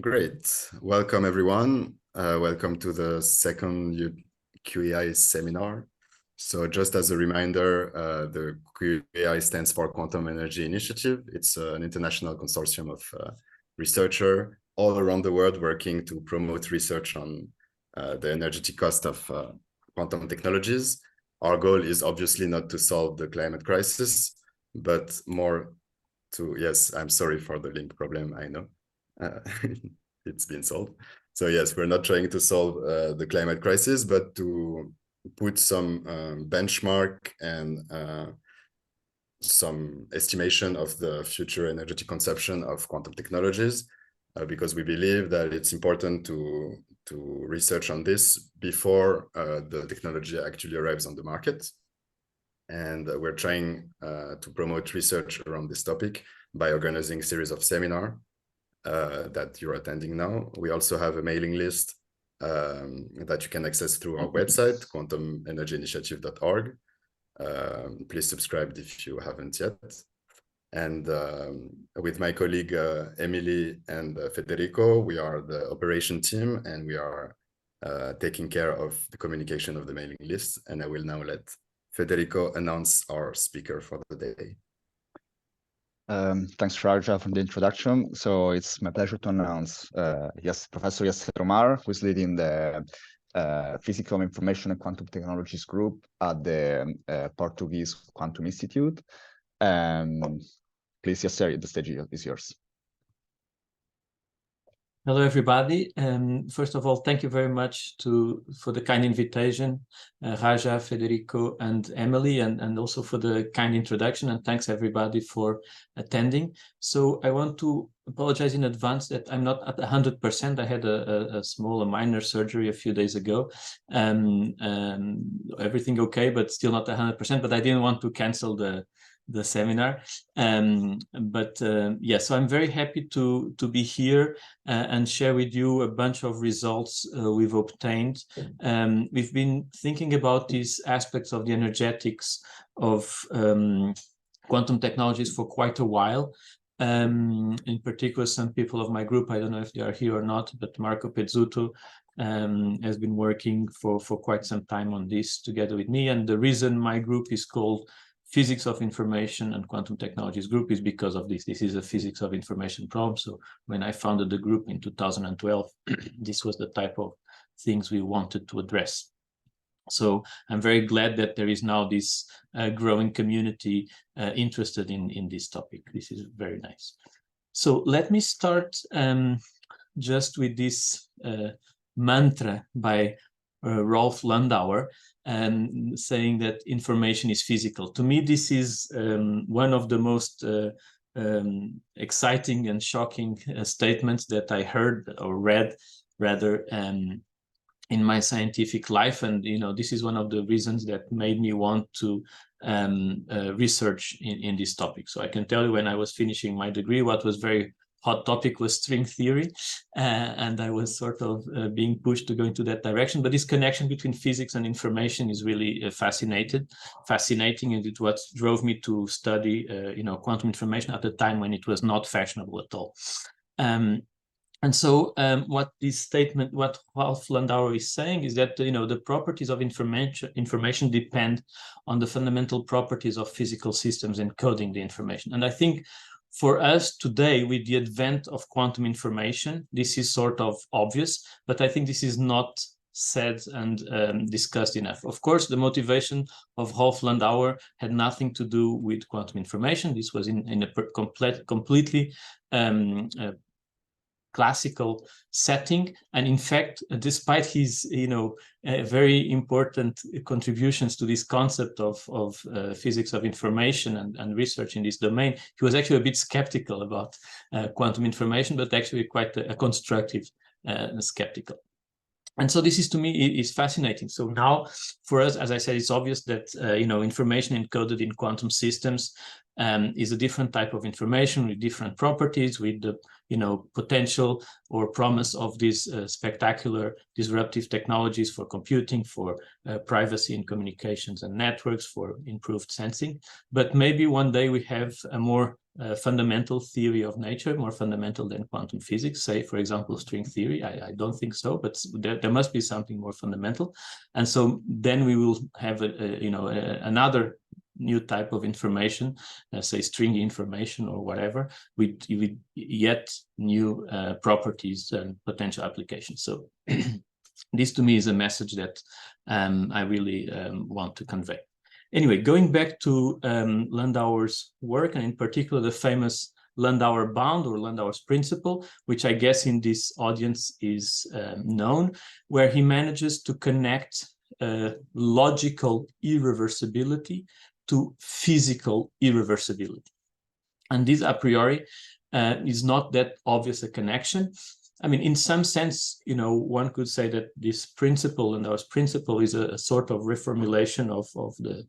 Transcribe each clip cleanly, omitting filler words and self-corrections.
Great. Welcome, everyone. Welcome to the second QEI seminar. So just as a reminder, the QEI stands for Quantum Energy Initiative. It's an international consortium of researchers all around the world working to promote research on the energetic cost of quantum technologies. Our goal is obviously not to solve the climate crisis, but more to, yes, I'm sorry for the link problem, I know. It's been solved. So yes, we're not trying to solve the climate crisis, but to put some benchmark and some estimation of the future energetic consumption of quantum technologies, because we believe that it's important to research on this before the technology actually arrives on the market. And we're trying to promote research around this topic by organizing a series of seminars that you're attending now. We also have a mailing list that you can access through our website, quantumenergyinitiative.org. Please subscribe if you haven't yet. And with my colleague Emily and Federico, we are the operation team, and we are taking care of the communication of the mailing list. And I will now let Federico announce our speaker for the day. Thanks, Raja, for the introduction. So it's my pleasure to announce Professor Yasser Omar, who is leading the Physics of Information and Quantum Technologies group at the Portuguese Quantum Institute. Please, Yasser, the stage is yours. Hello, everybody. First of all, thank you very much for the kind invitation, Raja, Federico, and Emily, and also for the kind introduction. And thanks, everybody, for attending. So I want to apologize in advance that I'm not at 100%. I had a minor surgery a few days ago. Everything okay, but still not 100%. But I didn't want to cancel the seminar, yeah, so I'm very happy to be here and share with you a bunch of results we've obtained. We've been thinking about these aspects of the energetics of quantum technologies for quite a while. In particular, some people of my group, I don't know if they are here or not, but Marco Pezzuto has been working for quite some time on this together with me. And the reason my group is called Physics of Information and Quantum Technologies group is because of this. This is a physics of information problem. So when I founded the group in 2012, this was the type of things we wanted to address. So I'm very glad that there is now this growing community interested in this topic. This is very nice. So let me start just with this mantra by Rolf Landauer, saying that information is physical. To me, this is one of the most exciting and shocking statements that I heard or read, rather, in my scientific life. And, you know, this is one of the reasons that made me want to research in this topic. So I can tell you, when I was finishing my degree, what was very hot topic was string theory, and I was sort of being pushed to go into that direction. But this connection between physics and information is really fascinating, and it's what drove me to study, quantum information at the time when it was not fashionable at all. And so what Rolf Landauer is saying is that, the properties of information depend on the fundamental properties of physical systems encoding the information. And I think for us today, with the advent of quantum information, this is sort of obvious, but I think this is not said and discussed enough. Of course, the motivation of Rolf Landauer had nothing to do with quantum information. This was in a completely classical setting, and in fact, despite his very important contributions to this concept of physics of information and research in this domain, he was actually a bit skeptical about quantum information, but actually quite a constructive skeptical. And so this is, to me, is fascinating. So now, for us, as I said, it's obvious that information encoded in quantum systems is a different type of information with different properties, with the potential or promise of these spectacular disruptive technologies for computing, for privacy in communications and networks, for improved sensing. But maybe one day we have a more fundamental theory of nature, more fundamental than quantum physics, say, for example, string theory. I don't think so, but there must be something more fundamental. And so then we will have another new type of information, say stringy information or whatever, with yet new properties and potential applications. So this to me is a message that I really want to convey. Anyway, going back to Landauer's work, and in particular the famous Landauer bound or Landauer's principle, which I guess in this audience is known, where he manages to connect logical irreversibility to physical irreversibility. And this a priori is not that obvious a connection. I mean, in some sense, one could say that this principle, Landauer's principle, is a sort of reformulation of the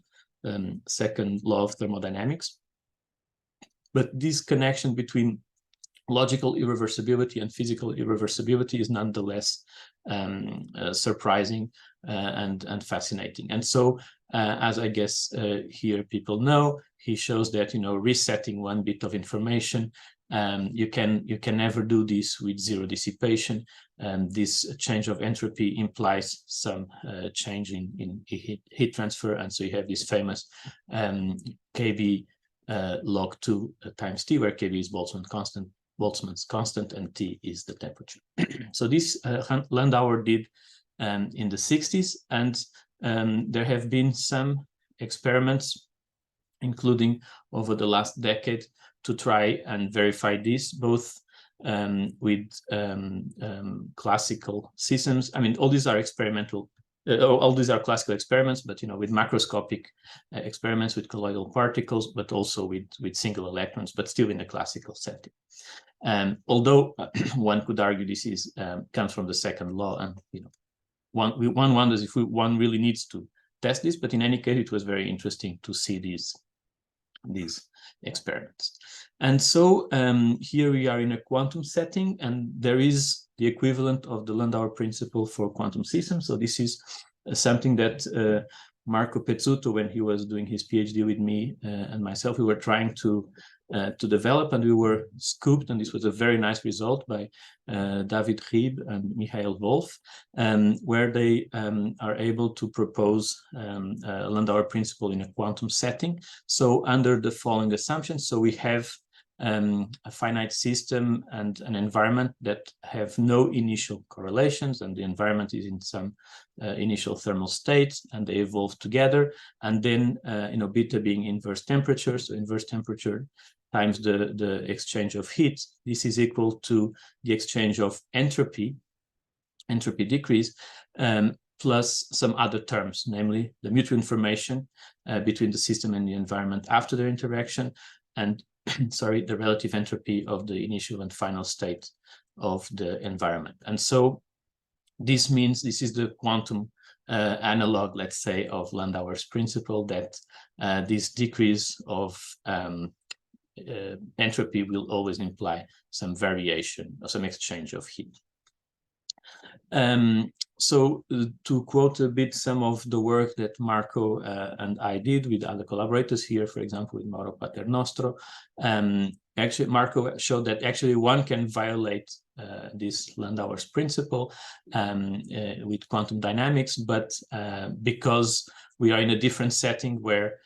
second law of thermodynamics. But this connection between logical irreversibility and physical irreversibility is nonetheless surprising and fascinating. And so, as I guess here people know, he shows that resetting one bit of information, you can never do this with zero dissipation. This change of entropy implies some change in heat transfer, and so you have this famous Kb log 2 times T, where Kb is Boltzmann's constant, and T is the temperature. So this Landauer did in the 60s, and there have been some experiments, including over the last decade, to try and verify this, both with classical systems. I mean, all these are experimental, all these are classical experiments, but with macroscopic experiments with colloidal particles, but also with single electrons, but still in a classical setting. Although one could argue this is comes from the second law, and one wonders if one really needs to test this, but in any case, it was very interesting to see these experiments. And so here we are in a quantum setting, and there is the equivalent of the Landauer principle for quantum systems. So this is something that Marco Pezzuto, when he was doing his PhD with me and myself, we were trying to develop, and we were scooped, and this was a very nice result by David Rieb and Michael Wolf, where they are able to propose a Landauer principle in a quantum setting. So under the following assumptions, so we have a finite system and an environment that have no initial correlations, and the environment is in some initial thermal state, and they evolve together. And then, beta being inverse temperature, so inverse temperature times the exchange of heat, this is equal to the exchange of entropy decrease, plus some other terms, namely the mutual information between the system and the environment after their interaction, and sorry, the relative entropy of the initial and final state of the environment. And so this means this is the quantum analog, let's say, of Landauer's principle, that this decrease of entropy will always imply some variation or some exchange of heat. So to quote a bit some of the work that Marco and I did with other collaborators here, for example, with Mauro Paternostro, actually Marco showed that actually one can violate this Landauer's principle with quantum dynamics, but because we are in a different setting where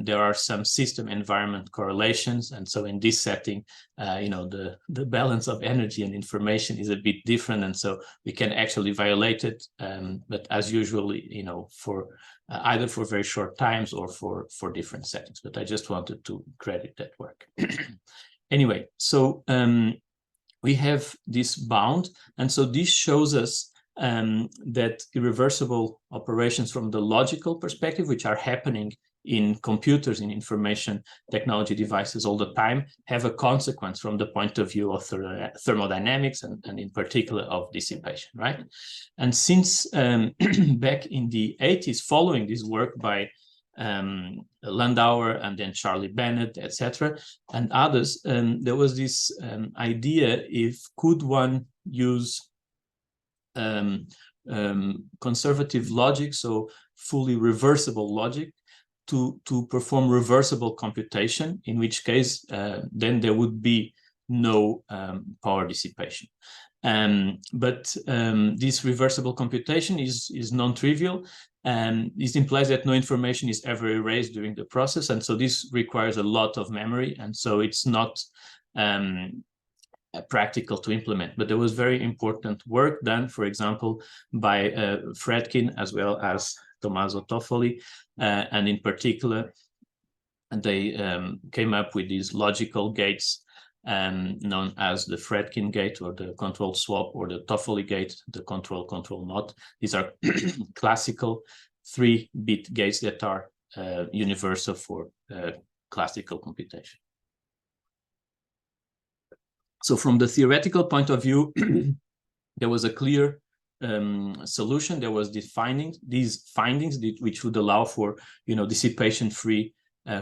there are some system environment correlations, and so in this setting, the balance of energy and information is a bit different, and so we can actually violate it. But as usually, for either for very short times or for different settings. But I just wanted to credit that work. Anyway, so we have this bound, and so this shows us that irreversible operations from the logical perspective, which are happening in computers, in information technology devices all the time, have a consequence from the point of view of thermodynamics and in particular of dissipation, right? And since back in the 80s, following this work by Landauer and then Charlie Bennett, etc., and others, there was this idea, if could one use conservative logic, so fully reversible logic, to perform reversible computation, in which case then there would be no power dissipation. But this reversible computation is non-trivial, and this implies that no information is ever erased during the process, and so this requires a lot of memory, and so it's not practical to implement. But there was very important work done, for example, by Fredkin as well as Tommaso Toffoli, and in particular, they came up with these logical gates known as the Fredkin gate, or the control swap, or the Toffoli gate, the control not. These are classical 3-bit gates that are universal for classical computation. So from the theoretical point of view, there was a clear solution. There was these findings which would allow for, dissipation-free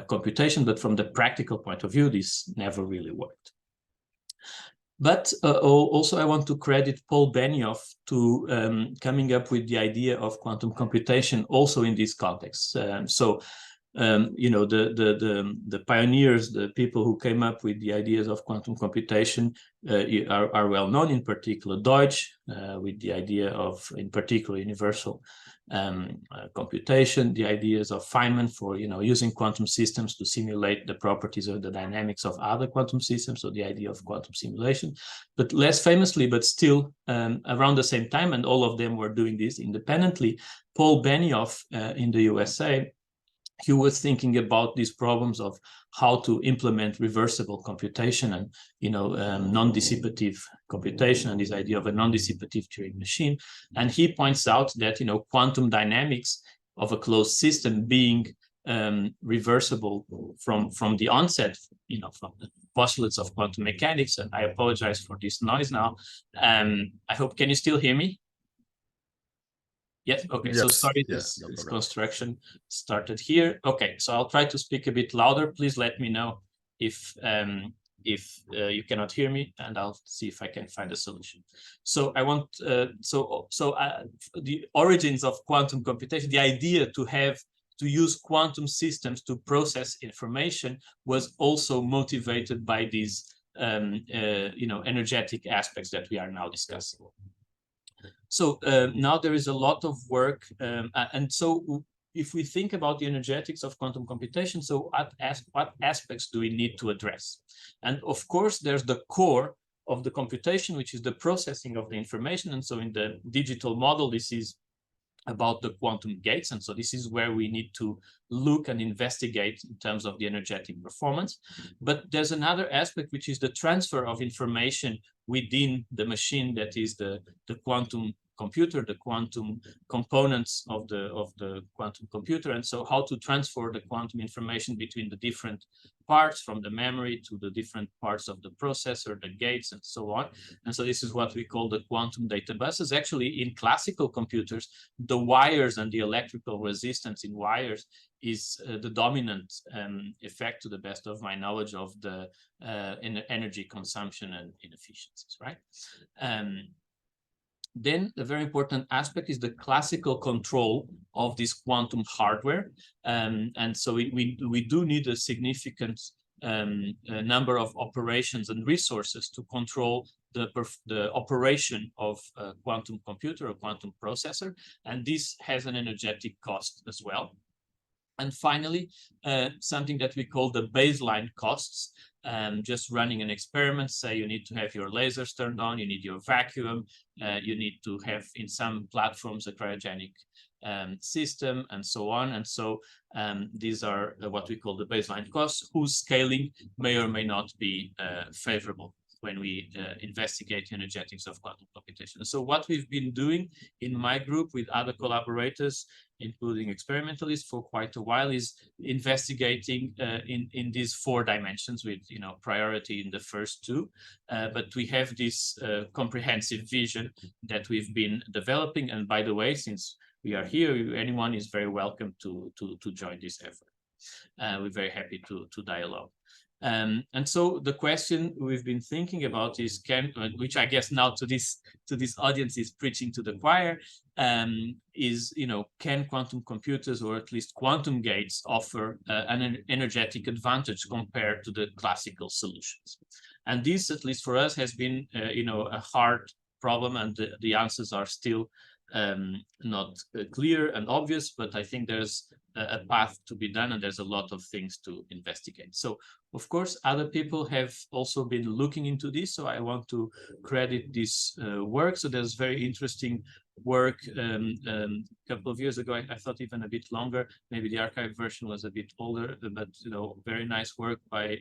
computation, but from the practical point of view, this never really worked. But also I want to credit Paul Benioff to coming up with the idea of quantum computation also in this context. The pioneers, the people who came up with the ideas of quantum computation are well known, in particular Deutsch, with the idea of, in particular, universal computation, the ideas of Feynman for, using quantum systems to simulate the properties of the dynamics of other quantum systems, so the idea of quantum simulation. But less famously, but still around the same time, and all of them were doing this independently, Paul Benioff in the USA, he was thinking about these problems of how to implement reversible computation and, non-dissipative computation, and this idea of a non-dissipative Turing machine. And he points out that, quantum dynamics of a closed system being reversible from the onset, from the postulates of quantum mechanics. And I apologize for this noise now. I hope, can you still hear me? Yes. Okay. Yes. So sorry, this construction started here. Okay. So I'll try to speak a bit louder. Please let me know if you cannot hear me, and I'll see if I can find a solution. So I want the origins of quantum computation, the idea to use quantum systems to process information, was also motivated by these energetic aspects that we are now discussing. So now there is a lot of work, and so if we think about the energetics of quantum computation, so what aspects do we need to address? And of course, there's the core of the computation, which is the processing of the information. And so in the digital model, this is about the quantum gates. And so this is where we need to look and investigate in terms of the energetic performance. But there's another aspect, which is the transfer of information within the machine, that is the quantum computer, the quantum components of the quantum computer. And so how to transfer the quantum information between the different parts, from the memory to the different parts of the processor, the gates, and so on. And so this is what we call the quantum data buses. Actually, in classical computers, the wires and the electrical resistance in wires is the dominant effect, to the best of my knowledge, of the energy consumption and inefficiencies, right? Then a very important aspect is the classical control of this quantum hardware. And so we do need a significant number of operations and resources to control the operation of a quantum computer or quantum processor. And this has an energetic cost as well. And finally, something that we call the baseline costs. Just running an experiment, say you need to have your lasers turned on, you need your vacuum, you need to have, in some platforms, a cryogenic system, and so on. And so these are what we call the baseline costs, whose scaling may or may not be favorable when we investigate energetics of quantum computation. So what we've been doing in my group with other collaborators, including experimentalists, for quite a while, is investigating in these 4 dimensions, with priority in the first 2. But we have this comprehensive vision that we've been developing. And by the way, since we are here, anyone is very welcome to join this effort. We're very happy to dialogue. And so the question we've been thinking about is, which I guess now to this audience is preaching to the choir, is, can quantum computers, or at least quantum gates, offer an energetic advantage compared to the classical solutions? And this, at least for us, has been a hard problem, and the answers are still not clear and obvious, but I think there's a path to be done, and there's a lot of things to investigate. So of course other people have also been looking into this, so I want to credit this work. So there's very interesting work a couple of years ago, I thought even a bit longer, maybe the archive version was a bit older, but very nice work by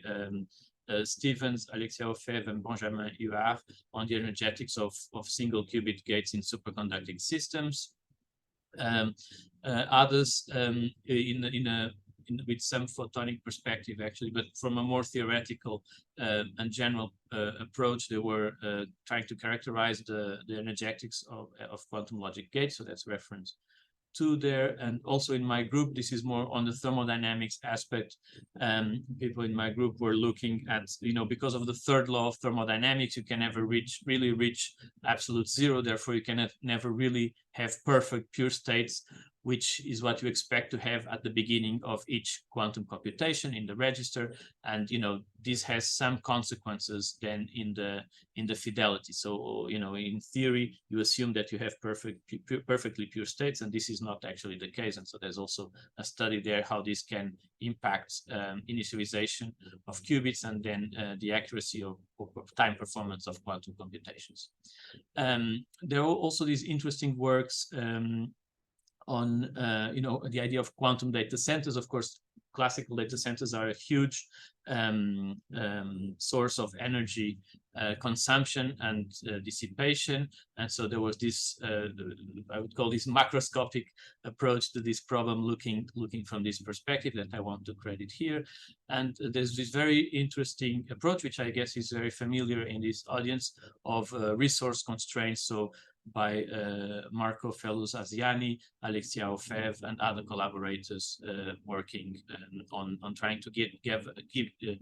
Stevens, Alexia Ofev, and Benjamin Huard on the energetics of single qubit gates in superconducting systems. Others with some photonic perspective, actually, but from a more theoretical and general approach, they were trying to characterize the energetics of quantum logic gates. So that's reference to there. And also in my group, this is more on the thermodynamics aspect. People in my group were looking at, because of the third law of thermodynamics, you can never really reach absolute zero. Therefore, you can never really have perfect pure states, which is what you expect to have at the beginning of each quantum computation in the register. And this has some consequences then in the fidelity. So in theory, you assume that you have perfectly pure states, and this is not actually the case. And so there's also a study there how this can impact initialization of qubits, and then the accuracy of time performance of quantum computations. There are also these interesting works on the idea of quantum data centers. Of course, classical data centers are a huge source of energy consumption and dissipation. And so there was this, I would call this macroscopic approach to this problem, looking from this perspective, that I want to credit here. And there's this very interesting approach, which I guess is very familiar in this audience, of resource constraints. So by Marco Fellows-Asiani, Alexia Ofev, and other collaborators working on trying to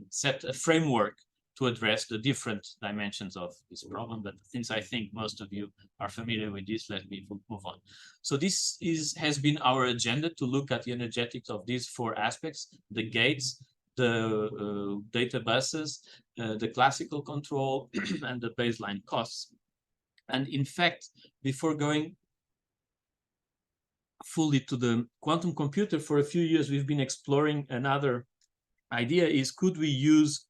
set a framework to address the different dimensions of this problem. But since I think most of you are familiar with this, let me move on. So this has been our agenda, to look at the energetics of these four aspects: the gates, the data buses, the classical control, and the baseline costs. And in fact, before going fully to the quantum computer, for a few years, we've been exploring another idea: is, could we use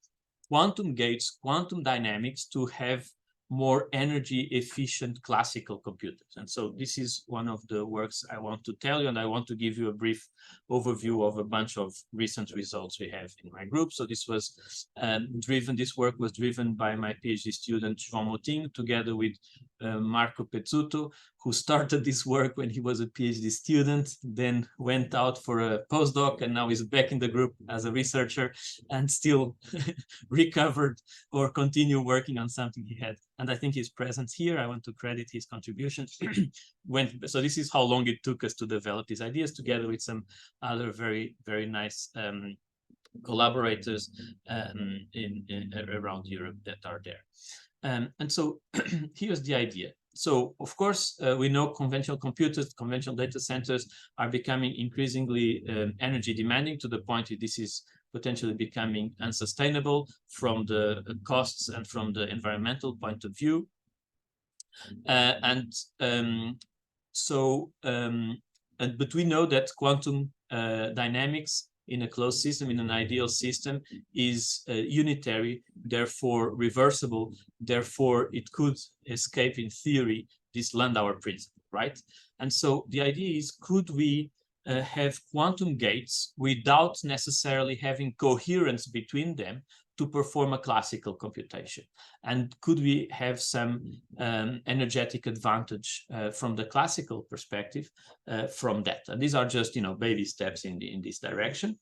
quantum gates, quantum dynamics, to have more energy efficient classical computers? And so this is one of the works I want to tell you, and I want to give you a brief overview of a bunch of recent results we have in my group. So this was this work was driven by my PhD student João Moutinho, together with Marco Pezzuto, who started this work when he was a PhD student, then went out for a postdoc, and now is back in the group as a researcher, and still recovered or continue working on something he had. And I think his presence here, I want to credit his contributions. So this is how long it took us to develop these ideas, together with some other very, very nice collaborators around Europe that are there. And so here's the idea. So of course, we know conventional computers, conventional data centers are becoming increasingly energy demanding, to the point that this is potentially becoming unsustainable from the costs and from the environmental point of view. But we know that quantum dynamics in a closed system, in an ideal system, is unitary, therefore reversible, therefore it could escape, in theory, this Landauer principle, right? And so the idea is, could we have quantum gates without necessarily having coherence between them to perform a classical computation? And could we have some energetic advantage from the classical perspective from that? And these are just, baby steps in this direction.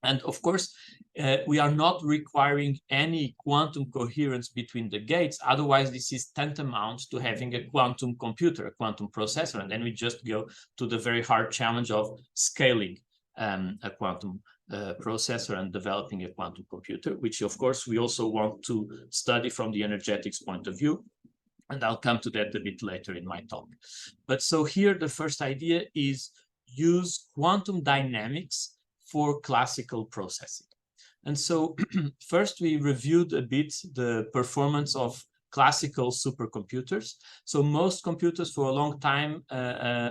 And of course, we are not requiring any quantum coherence between the gates. Otherwise, this is tantamount to having a quantum computer, a quantum processor. And then we just go to the very hard challenge of scaling a quantum processor and developing a quantum computer, which of course we also want to study from the energetics point of view. And I'll come to that a bit later in my talk. But so here the first idea is use quantum dynamics for classical processing. And so first we reviewed a bit the performance of classical supercomputers. So most computers for a long time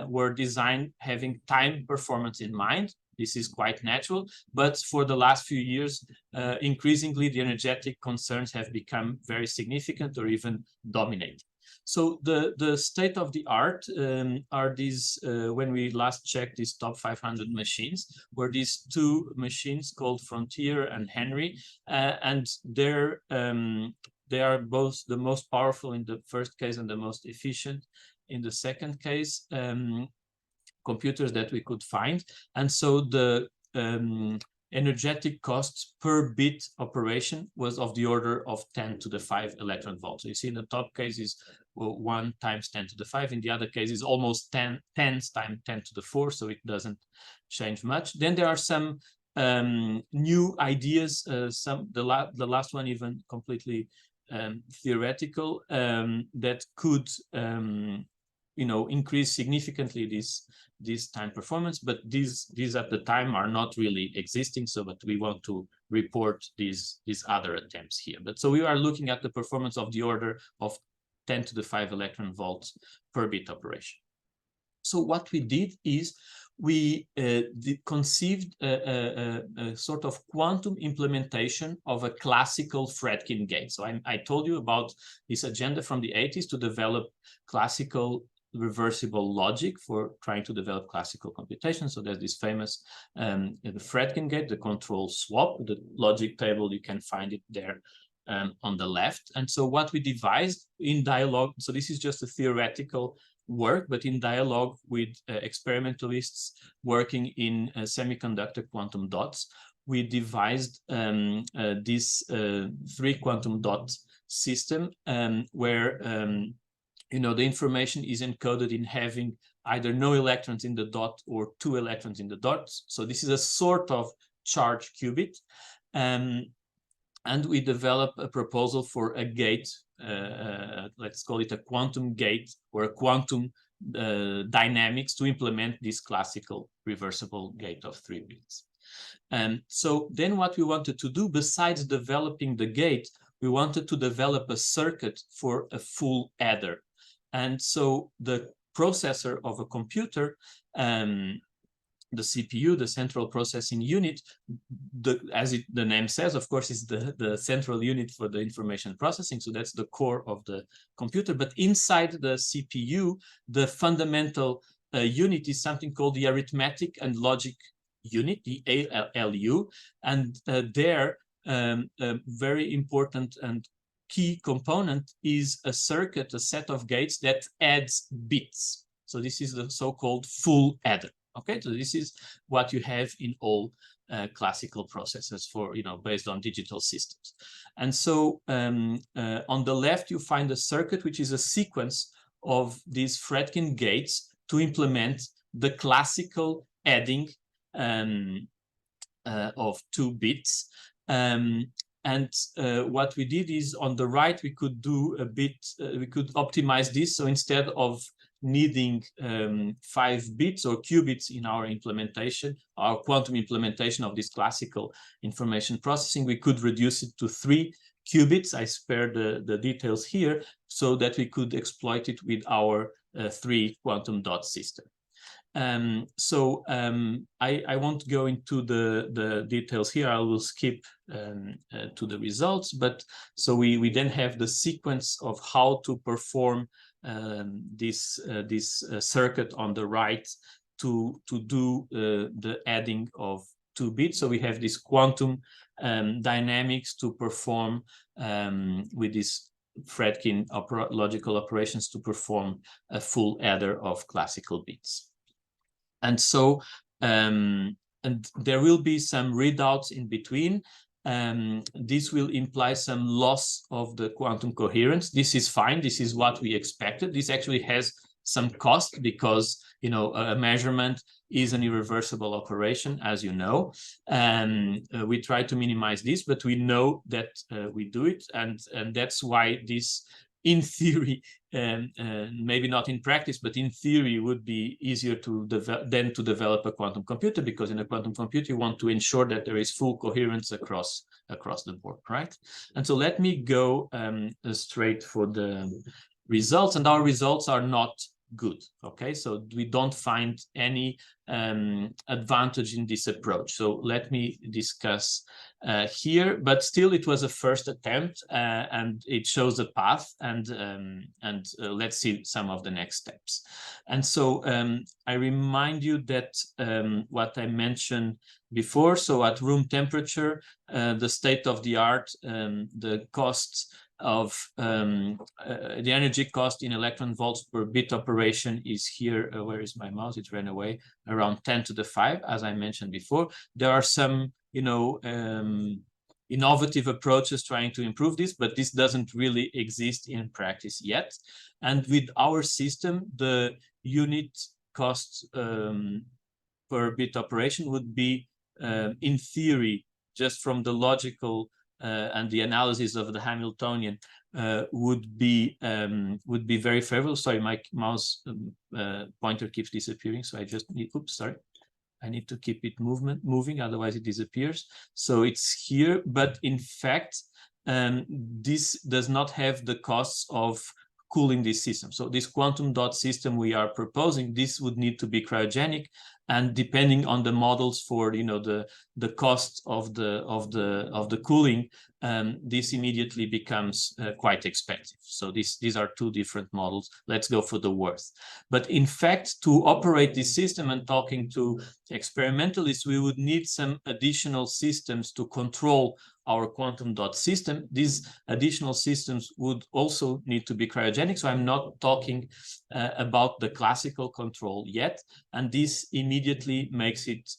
were designed having time performance in mind. This is quite natural, but for the last few years, increasingly the energetic concerns have become very significant or even dominating. So the state of the art are these, when we last checked these top 500 machines, were these two machines called Frontier and Henry, and they are both the most powerful in the first case and the most efficient in the second case, computers that we could find. And so the energetic costs per bit operation was of the order of 10 to the 5 electron volts. So you see in the top case is 1 times 10 to the 5. In the other case is almost 10 times 10 to the 4. So it doesn't change much. Then there are some new ideas. The last one even completely theoretical that could increase significantly this time performance, but these at the time are not really existing. So, but we want to report these other attempts here. But so we are looking at the performance of the order of 10 to the 5 electron volts per bit operation. So what we did is we conceived a sort of quantum implementation of a classical Fredkin gate. So I told you about this agenda from the 80s to develop classical reversible logic for trying to develop classical computation. So there's this famous the Fredkin gate, the control swap, the logic table, you can find it there on the left. And so what we devised in dialogue, so this is just a theoretical work, but in dialogue with experimentalists working in semiconductor quantum dots, we devised this 3 quantum dot system where the information is encoded in having either no electrons in the dot or 2 electrons in the dot. So this is a sort of charge qubit. And we developed a proposal for a gate, let's call it a quantum gate or a quantum dynamics to implement this classical reversible gate of 3 bits. So then what we wanted to do, besides developing the gate, we wanted to develop a circuit for a full adder. And so the processor of a computer, the CPU, the central processing unit, as the name says, of course, is the central unit for the information processing. So that's the core of the computer. But inside the CPU, the fundamental unit is something called the arithmetic and logic unit, the ALU. And there, a very important and key component is a circuit, a set of gates that adds bits. So this is the so-called full adder. Okay, so this is what you have in all classical processors for, based on digital systems. And so on the left, you find a circuit, which is a sequence of these Fredkin gates to implement the classical adding of 2 bits. And what we did is on the right, we could do a bit, we could optimize this. So instead of needing 5 bits or qubits in our implementation, our quantum implementation of this classical information processing, we could reduce it to 3 qubits. I spare the details here so that we could exploit it with our 3 quantum dot system. I won't go into the details here. I will skip to the results. But so we then have the sequence of how to perform this circuit on the right to do the adding of 2 bits. So we have this quantum dynamics to perform with this Fredkin logical operations to perform a full adder of classical bits. And so, and there will be some readouts in between. This will imply some loss of the quantum coherence. This is fine. This is what we expected. This actually has some cost because, you know, a measurement is an irreversible operation, as you know. And we try to minimize this, but we know that we do it. And that's why this, in theory, maybe not in practice, but in theory would be easier to develop a quantum computer, because in a quantum computer you want to ensure that there is full coherence across the board, right? And so let me go straight for the results, and our results are not good. Okay, so we don't find any advantage in this approach. So let me discuss here, but still it was a first attempt, and it shows a path, and let's see some of the next steps. And so I remind you that what I mentioned before, so at room temperature, the state of the art, the costs of the energy cost in electron volts per bit operation is here. Where is my mouse? It ran away. Around 10 to the 5, as I mentioned before. There are some, you know, innovative approaches trying to improve this, but this doesn't really exist in practice yet. And with our system, the unit cost per bit operation would be, in theory, just from the logical and the analysis of the Hamiltonian, would be very favorable. Sorry, my mouse pointer keeps disappearing, so I just need, oops, sorry. I need to keep it moving, otherwise it disappears. So it's here, but in fact, this does not have the costs of cooling this system. So this quantum dot system we are proposing, this would need to be cryogenic, and depending on the models for, you know, the cost of the cooling, this immediately becomes quite expensive. So these are two different models. Let's go for the worst. But in fact, to operate this system, and talking to experimentalists, we would need some additional systems to control our quantum dot system. These additional systems would also need to be cryogenic. So I'm not talking about the classical control yet. And this immediately makes it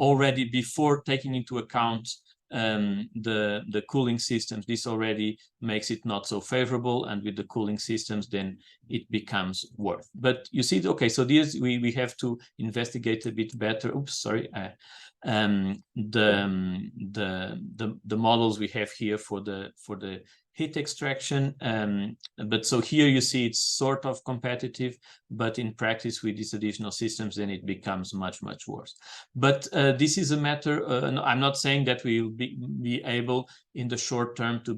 already, before taking into account the cooling systems, this already makes it not so favorable, and with the cooling systems then it becomes worse. But you see, okay, so these we have to investigate a bit better. Oops, sorry. The models we have here for the heat extraction, but so here you see it's sort of competitive, but in practice with these additional systems then it becomes much worse. But this is a matter, I'm not saying that we will be able in the short term to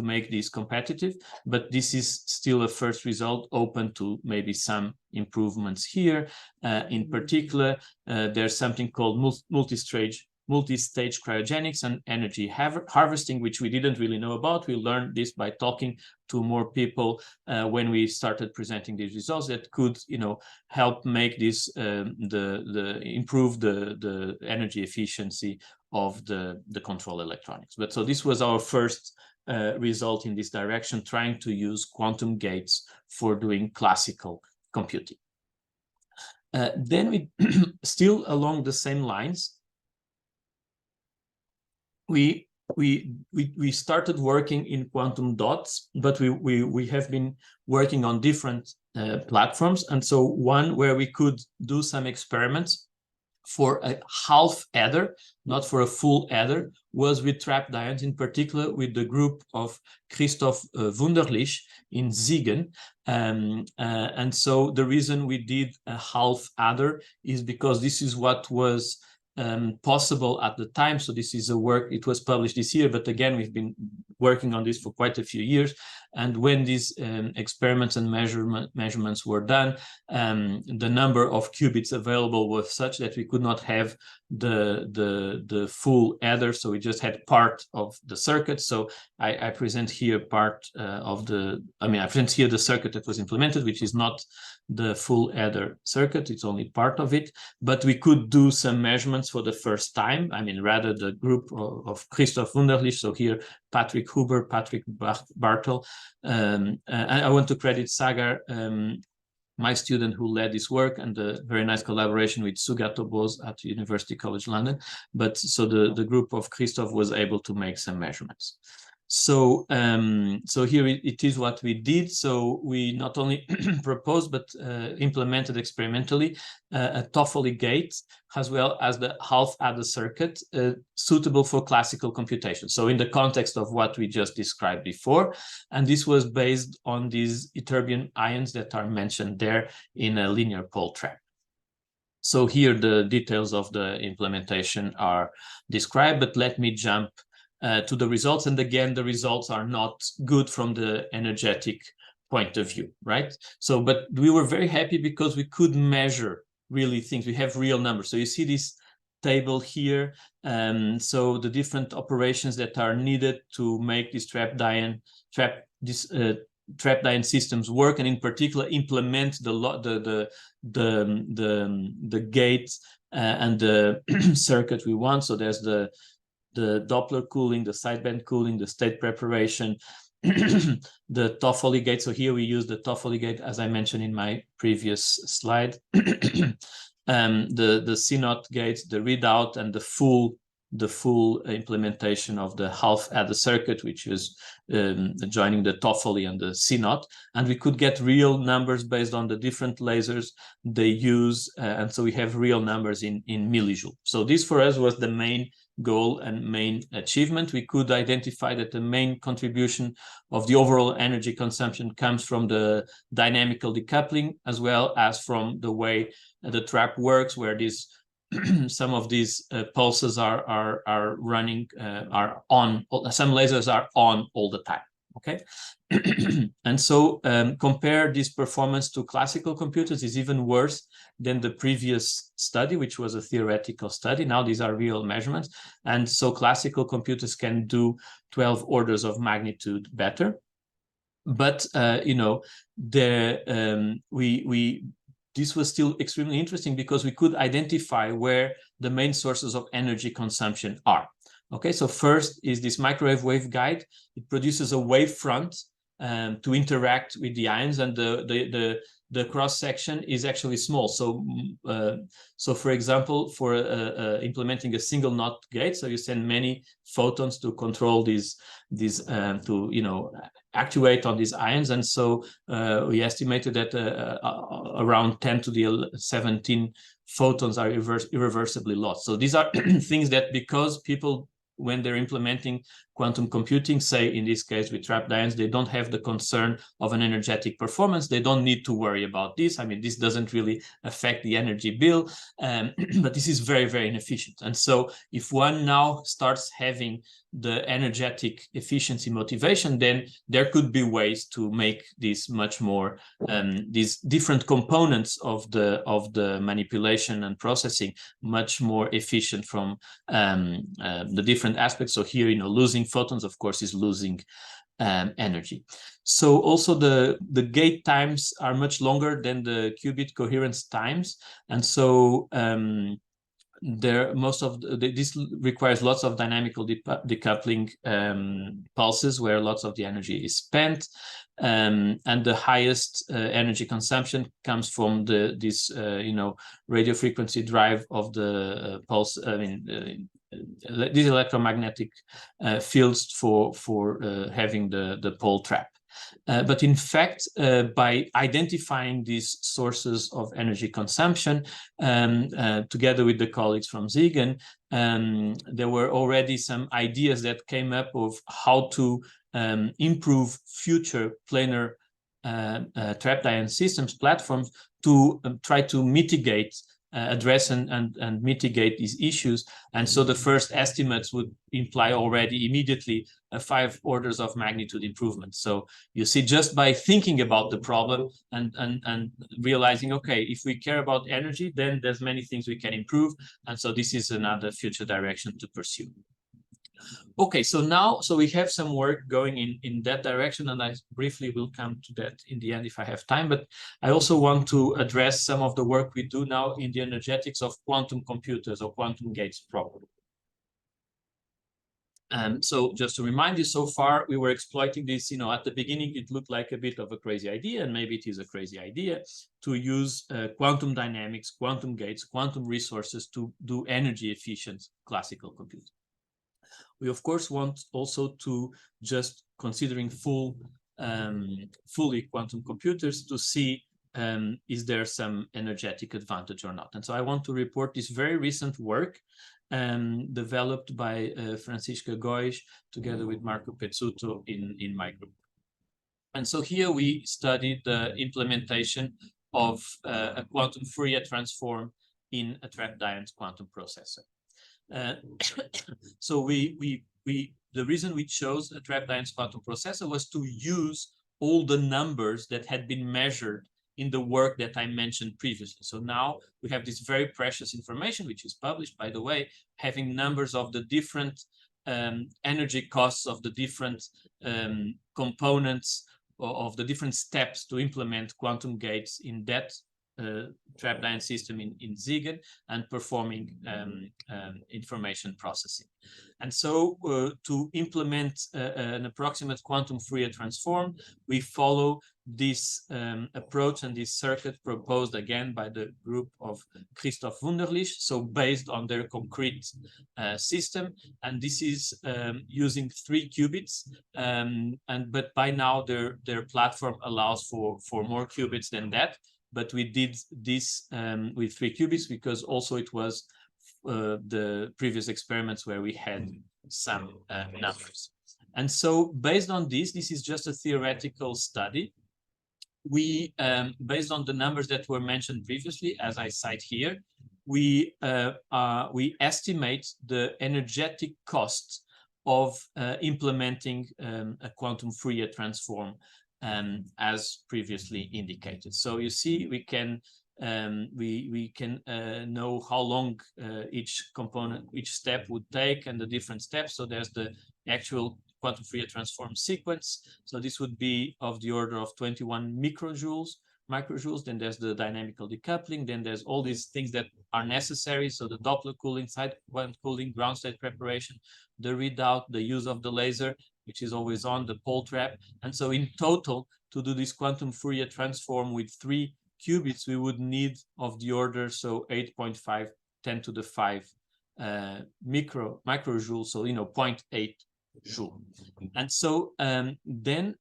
make these competitive, but this is still a first result, open to maybe some improvements here. In particular, there's something called multi-stage cryogenics and energy harvesting, which we didn't really know about. We learned this by talking to more people when we started presenting these results, that could, you know, help make this improve the energy efficiency of the control electronics. But so this was our first result in this direction, trying to use quantum gates for doing classical computing. Then we still along the same lines, we started working in quantum dots, but we have been working on different platforms. And so one where we could do some experiments for a half adder, not for a full adder, was with trapped ions, in particular with the group of Christoph Wunderlich in Siegen. And so the reason we did a half adder is because this is what was possible at the time. So this is a work, it was published this year, but again, we've been working on this for quite a few years. And when these experiments and measurements were done, the number of qubits available was such that we could not have the full adder, so we just had part of the circuit. So I present here part of the, I present here the circuit that was implemented, which is not the full adder circuit, it's only part of it, but we could do some measurements for the first time. Rather the group of Christoph Wunderlich, so here Patrick Huber, Patrick Bartel. I want to credit Sagar, my student who led this work, and the very nice collaboration with Sugato Bose at University College London. But so the group of Christoph was able to make some measurements. So so here it is what we did. So we not only proposed but implemented experimentally a Toffoli gate as well as the half-adder circuit suitable for classical computation. So in the context of what we just described before, and this was based on these ytterbium ions that are mentioned there in a linear pole trap. So here the details of the implementation are described, but let me jump to the results. And again, the results are not good from the energetic point of view, right? So, but we were very happy because we could measure really things. We have real numbers. So you see this table here. So the different operations that are needed to make these trap ion systems work, and in particular implement the gate and the circuit we want. So there's the Doppler cooling, the sideband cooling, the state preparation, the Toffoli gate. So here we use the Toffoli gate, as I mentioned in my previous slide. The CNOT gate, the readout, and the full implementation of the half-adder circuit, which is joining the Toffoli and the CNOT. And we could get real numbers based on the different lasers they use. And so we have real numbers in millijoule. So this for us was the main goal and main achievement. We could identify that the main contribution of the overall energy consumption comes from the dynamical decoupling, as well as from the way the trap works, where these some of these pulses are running, are on. Some lasers are on all the time. Okay, and so compare this performance to classical computers is even worse than the previous study, which was a theoretical study. Now these are real measurements, and so classical computers can do 12 orders of magnitude better. But you know, this was still extremely interesting because we could identify where the main sources of energy consumption are. Okay, so first is this microwave waveguide. It produces a wave front to interact with the ions, and the cross section is actually small. So, so for example, for implementing a single NOT gate, so you send many photons to control these to actuate on these ions, and so we estimated that around 10 to the 17 photons are irreversibly lost. So these are things that, because people, when they're implementing quantum computing, say in this case with trapped ions, they don't have the concern of an energetic performance. They don't need to worry about this. I mean, this doesn't really affect the energy bill, but this is very, very inefficient. And so if one now starts having the energetic efficiency motivation, then there could be ways to make this much more, these different components of the manipulation and processing much more efficient from the different aspects. So here, losing photons, of course, is losing energy. So also the gate times are much longer than the qubit coherence times, and so this requires lots of dynamical decoupling pulses where lots of the energy is spent, and the highest energy consumption comes from this radio frequency drive of the pulse. These electromagnetic fields for having the pole trap. But in fact, by identifying these sources of energy consumption, together with the colleagues from Siegen, there were already some ideas that came up of how to improve future planar trapped ion systems platforms to try to mitigate, address and mitigate these issues. And so the first estimates would imply already immediately 5 orders of magnitude improvement. So you see, just by thinking about the problem and realizing, okay, if we care about energy, then there's many things we can improve. And so this is another future direction to pursue. Okay, so now, we have some work going in that direction, and I briefly will come to that in the end if I have time, but I also want to address some of the work we do now in the energetics of quantum computers or quantum gates properly. So just to remind you, so far we were exploiting this, at the beginning it looked like a bit of a crazy idea, and maybe it is a crazy idea, to use quantum dynamics, quantum gates, quantum resources to do energy efficient classical computing. We of course want also to just considering fully quantum computers to see is there some energetic advantage or not. And so I want to report this very recent work developed by Francisca Góes together with Marco Pezzuto in my group. And so here we studied the implementation of a quantum Fourier transform in a trapped ion quantum processor. So the reason we chose a trapped ion quantum processor was to use all the numbers that had been measured in the work that I mentioned previously. So now we have this very precious information, which is published, by the way, having numbers of the different energy costs of the different components of the different steps to implement quantum gates in that trapped ion system in Siegen and performing information processing. And so to implement an approximate quantum Fourier transform, we follow this approach and this circuit proposed again by the group of Christoph Wunderlich, so based on their concrete system. And this is using 3 qubits, but by now their platform allows for more qubits than that. But we did this with 3 qubits because also it was the previous experiments where we had some numbers. And so based on this is just a theoretical study. We, based on the numbers that were mentioned previously, as I cite here, we estimate the energetic cost of implementing a quantum Fourier transform as previously indicated. So you see, we can know how long each component, each step would take and the different steps. So there's the actual quantum Fourier transform sequence. So this would be of the order of 21 microjoules. Then there's the dynamical decoupling. Then there's all these things that are necessary. So the Doppler cooling, side quantum cooling, ground state preparation, the readout, the use of the laser, which is always on, the pole trap. And so in total, to do this quantum Fourier transform with 3 qubits, we would need of the order, so 8.5, 10 to the 5 microjoules, so, 0.8 joule. And so then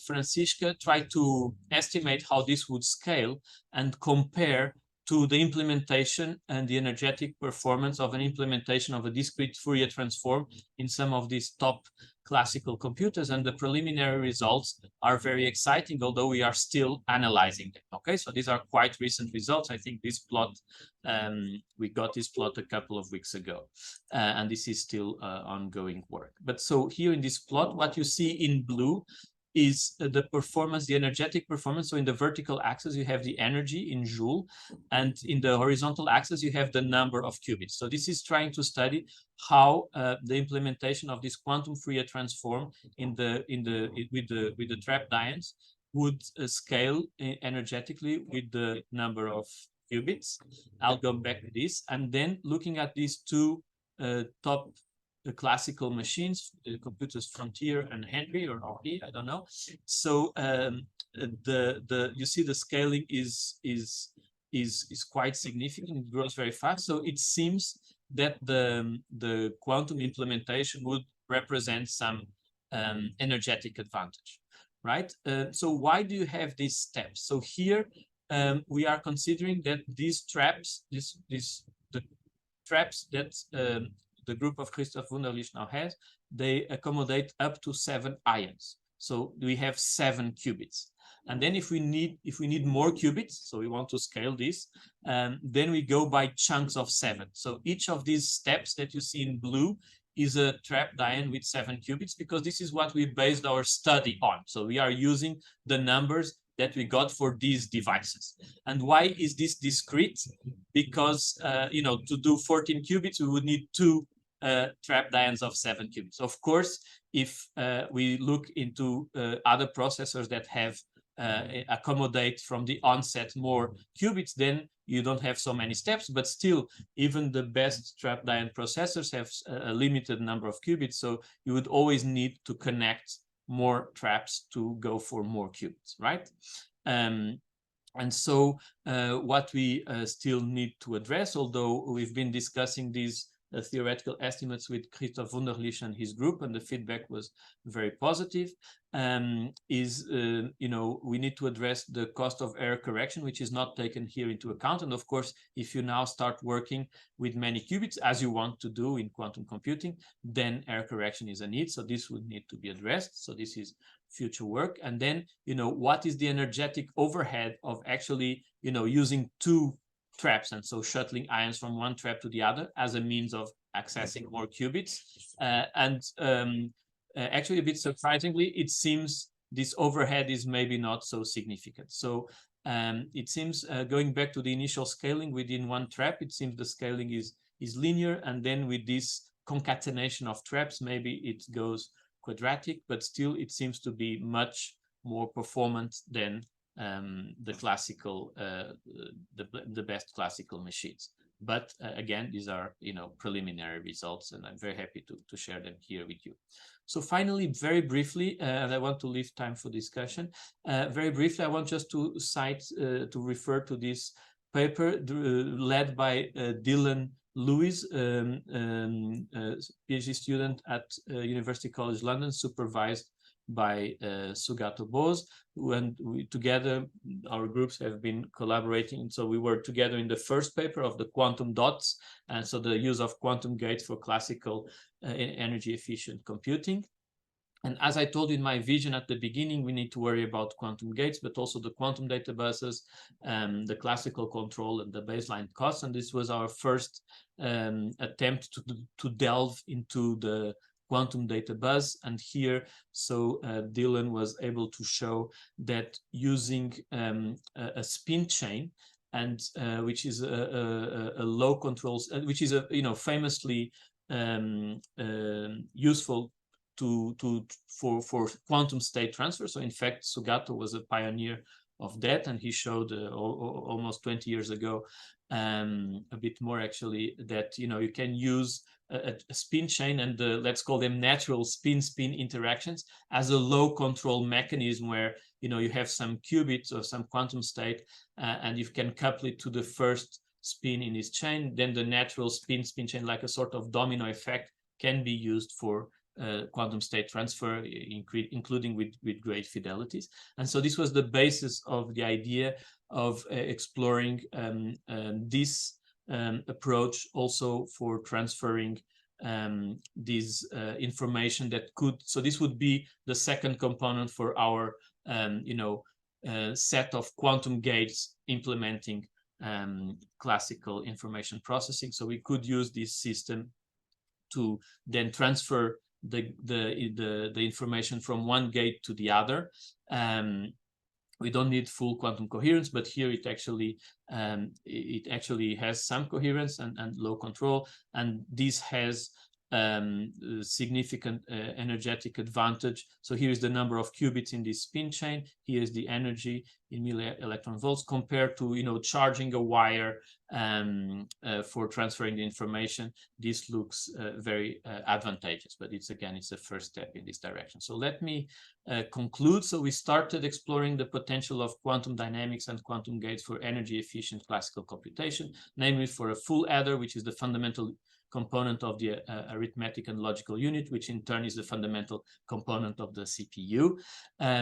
Francisca tried to estimate how this would scale and compare to the implementation and the energetic performance of an implementation of a discrete Fourier transform in some of these top classical computers. And the preliminary results are very exciting, although we are still analyzing them. Okay, so these are quite recent results. I think this plot, we got this plot a couple of weeks ago, and this is still ongoing work. But so here in this plot, what you see in blue is the performance, the energetic performance. So in the vertical axis, you have the energy in joule, and in the horizontal axis, you have the number of qubits. So this is trying to study how the implementation of this quantum Fourier transform with the trapped ions would scale energetically with the number of qubits. I'll go back to this, and then looking at these 2 top classical machines, the computers Frontier and Henry, or Henri, I don't know. So you see the scaling is quite significant. It grows very fast. So it seems that the quantum implementation would represent some energetic advantage, right? So why do you have these steps? So here we are considering that these traps, the traps that the group of Christoph Wunderlich now has, they accommodate up to 7 ions. So we have 7 qubits. And then if we need more qubits, so we want to scale this, then we go by chunks of 7. So each of these steps that you see in blue is a trapped ion with 7 qubits, because this is what we based our study on. So we are using the numbers that we got for these devices. And why is this discrete? Because to do 14 qubits, we would need 2 trapped ions of 7 qubits. Of course, if we look into other processors that have accommodate from the onset more qubits, then you don't have so many steps. But still, even the best trapped ion processors have a limited number of qubits. So you would always need to connect more traps to go for more qubits, right? And so what we still need to address, although we've been discussing these theoretical estimates with Christoph Wunderlich and his group, and the feedback was very positive. You know, we need to address the cost of error correction, which is not taken here into account. And of course, if you now start working with many qubits, as you want to do in quantum computing, then error correction is a need. So this would need to be addressed. So this is future work. And then, you know, what is the energetic overhead of actually, you know, using two traps, and so shuttling ions from one trap to the other as a means of accessing more qubits. Actually, a bit surprisingly, it seems this overhead is maybe not so significant. So it seems, going back to the initial scaling within one trap, it seems the scaling is linear, and then with this concatenation of traps, maybe it goes quadratic, but still it seems to be much more performant than the classical, the best classical machines. But again, these are, you know, preliminary results, and I'm very happy to share them here with you. So finally, very briefly, and I want to leave time for discussion. Very briefly, I want just to cite, to refer to this paper led by Dylan Lewis, PhD student at University College London, supervised by Sugato Bose, and we together, our groups have been collaborating. So we were together in the first paper of the quantum dots, and so the use of quantum gates for classical energy efficient computing. And as I told you in my vision at the beginning, we need to worry about quantum gates, but also the quantum databases, the classical control, and the baseline costs. And this was our first attempt to delve into the quantum database. And here, so Dylan was able to show that using a spin chain, and which is a low controls, which is famously useful for quantum state transfer. So in fact, Sugato was a pioneer of that, and he showed almost 20 years ago, a bit more actually, that you can use a spin chain and let's call them natural spin-spin interactions as a low control mechanism where you have some qubits or some quantum state, and you can couple it to the first spin in this chain. Then the natural spin-spin chain, like a sort of domino effect, can be used for quantum state transfer, including with great fidelities. And so this was the basis of the idea of exploring this approach also for transferring this information that could, so this would be the second component for our set of quantum gates implementing classical information processing. So we could use this system to then transfer the information from one gate to the other. We don't need full quantum coherence, but here it actually has some coherence and low control, and this has significant energetic advantage. So here is the number of qubits in this spin chain. Here is the energy in milli-electron volts compared to charging a wire for transferring the information. This looks very advantageous, but it's a first step in this direction. So let me conclude. So we started exploring the potential of quantum dynamics and quantum gates for energy efficient classical computation, namely for a full adder, which is the fundamental component of the arithmetic and logical unit, which in turn is the fundamental component of the CPU.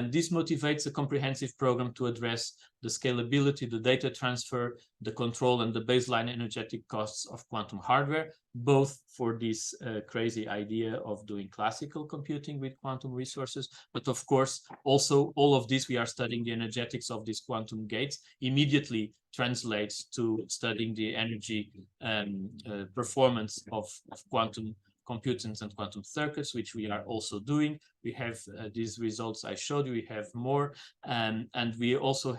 This motivates a comprehensive program to address the scalability, the data transfer, the control, and the baseline energetic costs of quantum hardware, both for this crazy idea of doing classical computing with quantum resources. But of course, also all of this, we are studying the energetics of these quantum gates, immediately translates to studying the energy performance of quantum computers and quantum circuits, which we are also doing. We have these results I showed you, we have more, and we also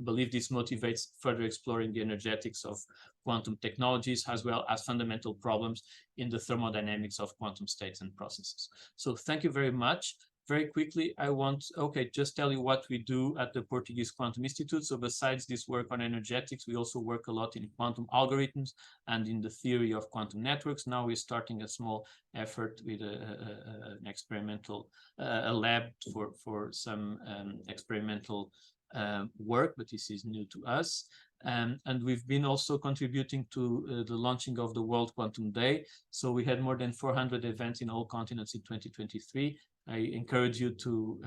believe this motivates further exploring the energetics of quantum technologies, as well as fundamental problems in the thermodynamics of quantum states and processes. So thank you very much. Very quickly, I want, just tell you what we do at the Portuguese Quantum Institute. So besides this work on energetics, we also work a lot in quantum algorithms and in the theory of quantum networks. Now we're starting a small effort with an experimental lab for some experimental work, but this is new to us. And we've been also contributing to the launching of the World Quantum Day. So we had more than 400 events in all continents in 2023. I encourage you to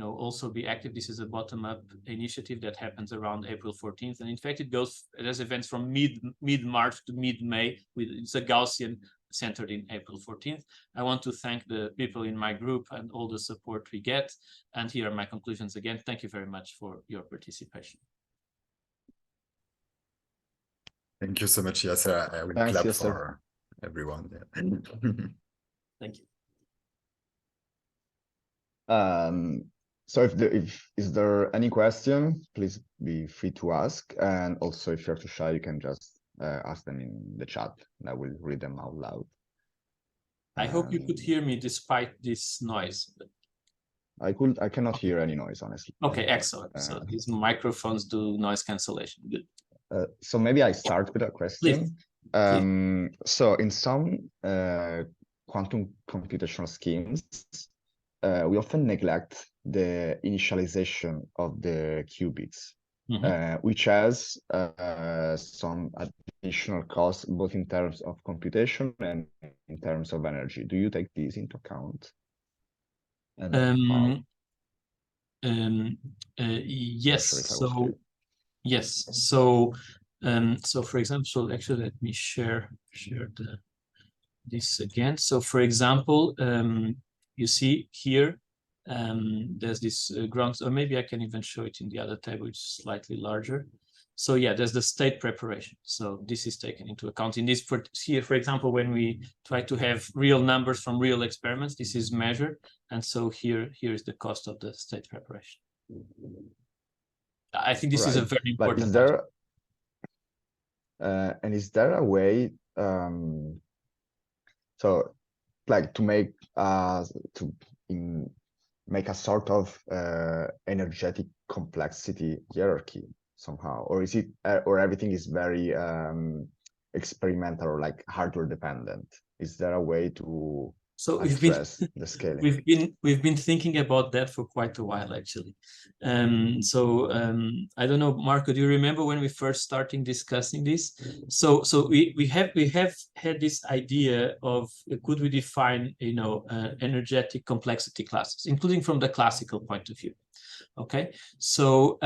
also be active. This is a bottom-up initiative that happens around April 14th. And in fact, there's events from mid-March to mid-May. It's a Gaussian centered in April 14th. I want to thank the people in my group and all the support we get. And here are my conclusions again. Thank you very much for your participation. Thank you so much, Yasser. I will clap for everyone. Thank you. So is there any question, please be free to ask. And also if you're too shy, you can just ask them in the chat and I will read them out loud. I hope you could hear me despite this noise. I cannot hear any noise, honestly. Okay, excellent. So these microphones do noise cancellation. Good. So maybe I start with a question. Please. So in some quantum computational schemes, we often neglect the initialization of the qubits, which has some additional costs, both in terms of computation and in terms of energy. Do you take these into account? Yes. Yes. So for example, actually, let me share this again. So for example, you see here, there's this ground, or maybe I can even show it in the other table, which is slightly larger. So yeah, there's the state preparation. So this is taken into account in this. Here, for example, when we try to have real numbers from real experiments, this is measured. And so here is the cost of the state preparation. I think this is a very important. But is there, and is there a way, so like to make make a sort of energetic complexity hierarchy somehow, or is it, or everything is very experimental or like hardware dependent? Is there a way to address the scaling? We've been thinking about that for quite a while, actually. I don't know, Marco, do you remember when we first started discussing this? So we have had this idea of, could we define energetic complexity classes, including from the classical point of view. Okay, so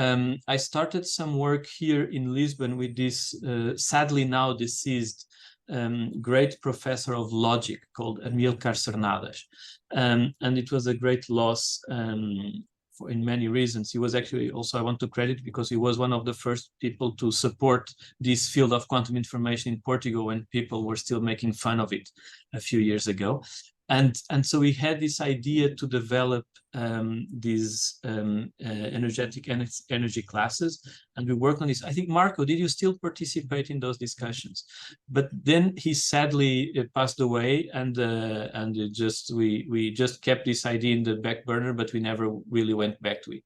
I started some work here in Lisbon with this sadly now deceased great professor of logic called Amilcar Cernadas, and it was a great loss in many reasons. He was actually also, I want to credit, because he was one of the first people to support this field of quantum information in Portugal when people were still making fun of it a few years ago. And so we had this idea to develop these energetic energy classes, and we worked on this. I think, Marco, did you still participate in those discussions? But then he sadly passed away, and we just kept this idea in the back burner, but we never really went back to it.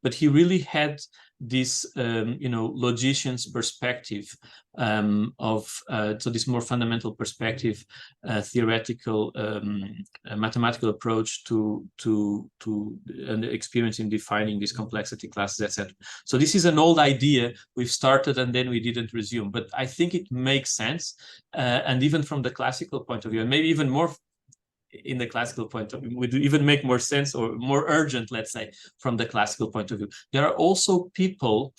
But he really had this logician's perspective so this more fundamental perspective, theoretical mathematical approach to an experience in defining these complexity classes, etc. So this is an old idea we've started and then we didn't resume, but I think it makes sense, and even from the classical point of view, and maybe even more in the classical point of view, would even make more sense or more urgent, let's say, from the classical point of view. There are also people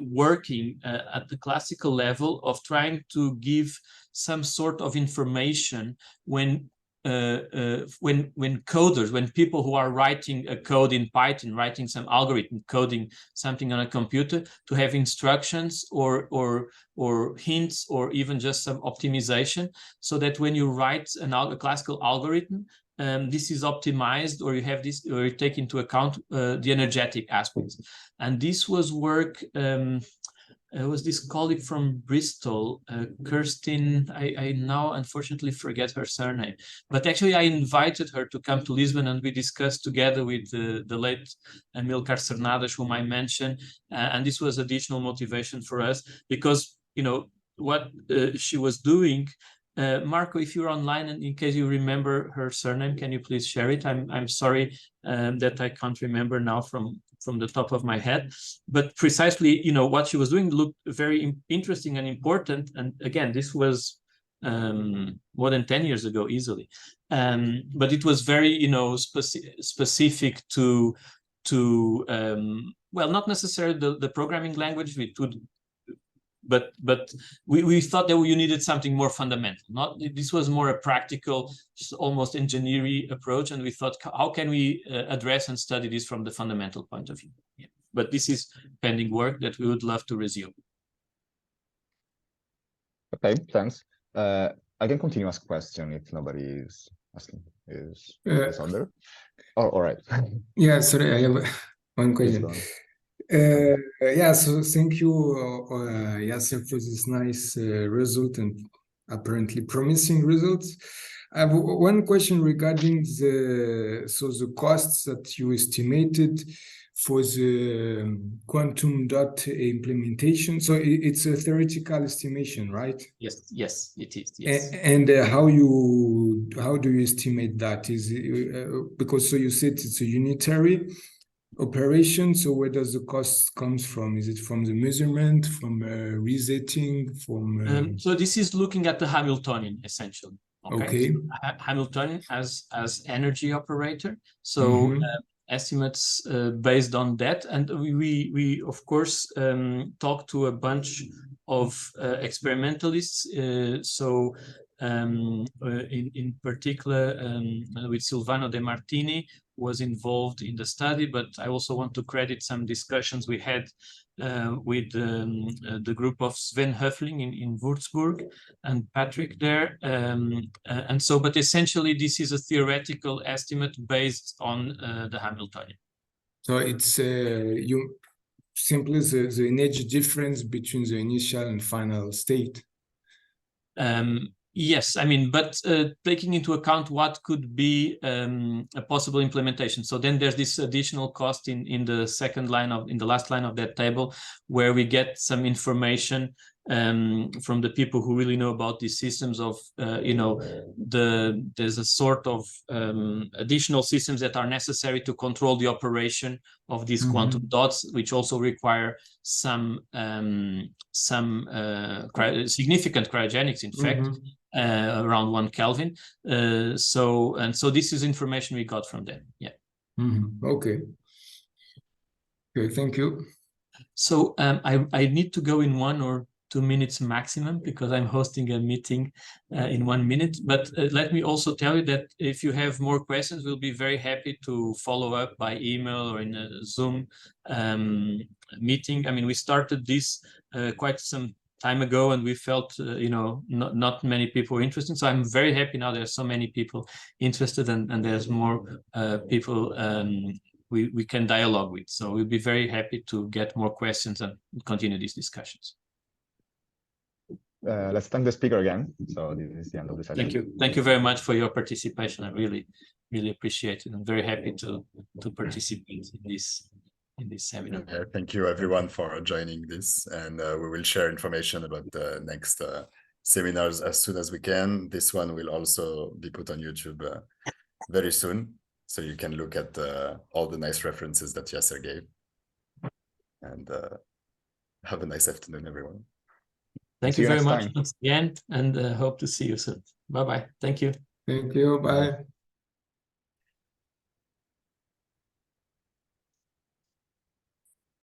working at the classical level of trying to give some sort of information when coders, when people who are writing a code in Python, writing some algorithm, coding something on a computer, to have instructions or hints or even just some optimization, so that when you write a classical algorithm, this is optimized, or you have this, or you take into account the energetic aspects. And this was work. It was this colleague from Bristol, Kirsten, I now unfortunately forget her surname, but actually I invited her to come to Lisbon and we discussed together with the late Amilcar Cernadas, whom I mentioned, and this was additional motivation for us, because what she was doing Marco, if you're online and in case you remember her surname, can you please share it? I'm sorry that I can't remember now from the top of my head, but precisely, what she was doing looked very interesting and important. And again, this was more than 10 years ago, easily. But it was very, specific to well, not necessarily the programming language. But we thought that you needed something more fundamental. This was more a practical, almost engineering approach, and we thought, how can we address and study this from the fundamental point of view? Yeah. But this is pending work that we would love to resume. Okay, thanks. I can continue ask question if nobody is asking. Is under? Oh, all right. Yeah, sorry, I have one question. Yeah, so thank you, Yasser, for this nice result and apparently promising results. I have one question regarding the costs that you estimated for the quantum dot implementation. So it's a theoretical estimation, right? Yes, it is. Yes. And how do you estimate that? Is it, because so you said it's a unitary operation, so where does the cost comes from? Is it from the measurement, from resetting, from so this is looking at the Hamiltonian, essentially. Okay. So Hamiltonian as energy operator. So estimates based on that, and we of course talked to a bunch of experimentalists. So in particular, with Silvano De Martini was involved in the study, but I also want to credit some discussions we had with the group of Sven Höfling in Würzburg and Patrick there. And so, but essentially this is a theoretical estimate based on the Hamiltonian. So it's you simply the energy difference between the initial and final state. Yes, I mean, but taking into account what could be a possible implementation. So then there's this additional cost in the second line in the last line of that table, where we get some information from the people who really know about these systems of, there's a sort of additional systems that are necessary to control the operation of these quantum dots, which also require some significant cryogenics, in fact, around 1 Kelvin. So this is information we got from them. Yeah. Okay, thank you. So I need to go in 1 or 2 minutes maximum, because I'm hosting a meeting in 1 minute. But let me also tell you that if you have more questions, we'll be very happy to follow up by email or in a Zoom meeting. I mean, we started this quite some time ago, and we felt, not many people were interested. So I'm very happy now there's so many people interested, and there's more people we can dialogue with. So we'll be very happy to get more questions and continue these discussions. Let's thank the speaker again. So this is the end of the session. Thank you very much for your participation. I really appreciate it. I'm very happy to participate in this seminar. Yeah, thank you everyone for joining this, and we will share information about the next seminars as soon as we can. This one will also be put on YouTube very soon, so you can look at all the nice references that Yasser gave. And have a nice afternoon, everyone. Thank you very much once again, and hope to see you soon. Bye-bye. Thank you. Thank you. Bye.